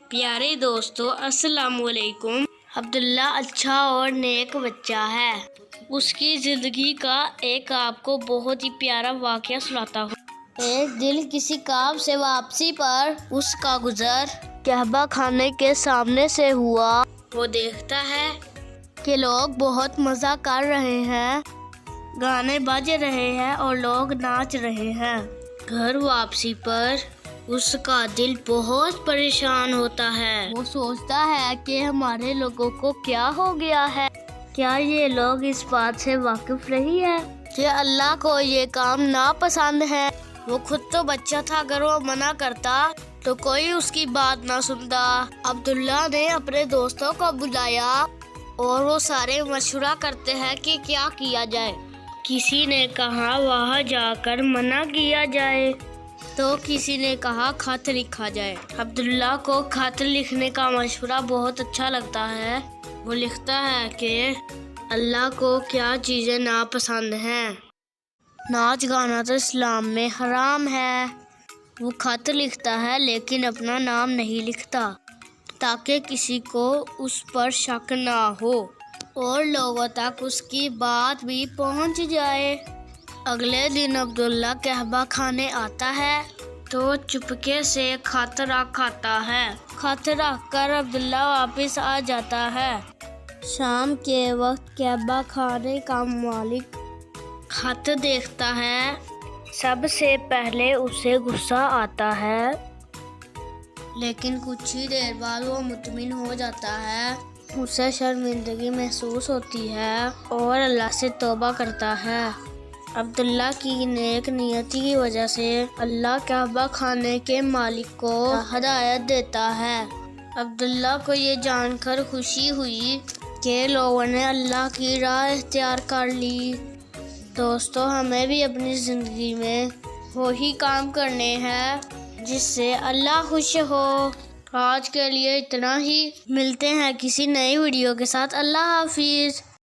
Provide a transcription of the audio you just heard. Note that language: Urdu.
پیارے دوستو السلام علیکم۔ عبداللہ اچھا اور نیک بچہ ہے۔ اس کی زندگی کا ایک آپ کو بہت ہی پیارا واقعہ سناتا ہوں۔ ایک دن کسی کام سے واپسی پر اس کا گزر کعبہ خانے کے سامنے سے ہوا۔ وہ دیکھتا ہے کہ لوگ بہت مزہ کر رہے ہیں، گانے بج رہے ہیں اور لوگ ناچ رہے ہیں۔ گھر واپسی پر اس کا دل بہت پریشان ہوتا ہے۔ وہ سوچتا ہے کہ ہمارے لوگوں کو کیا ہو گیا ہے؟ کیا یہ لوگ اس بات سے واقف نہیں ہے کہ اللہ کو یہ کام ناپسند ہے؟ وہ خود تو بچہ تھا، اگر وہ منع کرتا تو کوئی اس کی بات نہ سنتا۔ عبداللہ نے اپنے دوستوں کو بلایا اور وہ سارے مشورہ کرتے ہیں کہ کیا کیا جائے۔ کسی نے کہا وہاں جا کر منع کیا جائے، تو کسی نے کہا خط لکھا جائے۔ عبداللہ کو خط لکھنے کا مشورہ بہت اچھا لگتا ہے۔ وہ لکھتا ہے کہ اللہ کو کیا چیزیں ناپسند ہیں۔ ناچ گانا تو اسلام میں حرام ہے۔ وہ خط لکھتا ہے لیکن اپنا نام نہیں لکھتا تاکہ کسی کو اس پر شک نہ ہو اور لوگوں تک اس کی بات بھی پہنچ جائے۔ اگلے دن عبداللہ کعبہ خانے آتا ہے تو چپکے سے خط رکھ آتا ہے۔ خط رکھ کر عبداللہ واپس آ جاتا ہے۔ شام کے وقت کعبہ خانے کا مالک خط دیکھتا ہے۔ سب سے پہلے اسے غصہ آتا ہے، لیکن کچھ ہی دیر بعد وہ مطمئن ہو جاتا ہے۔ اسے شرمندگی محسوس ہوتی ہے اور اللہ سے توبہ کرتا ہے۔ عبداللہ کی نیک نیتی کی وجہ سے اللہ کعبہ خانے کے مالک کو ہدایت دیتا ہے۔ عبداللہ کو یہ جان کر خوشی ہوئی کہ لوگوں نے اللہ کی راہ اختیار کر لی۔ دوستو، ہمیں بھی اپنی زندگی میں وہی کام کرنے ہیں جس سے اللہ خوش ہو۔ آج کے لیے اتنا ہی، ملتے ہیں کسی نئی ویڈیو کے ساتھ۔ اللہ حافظ۔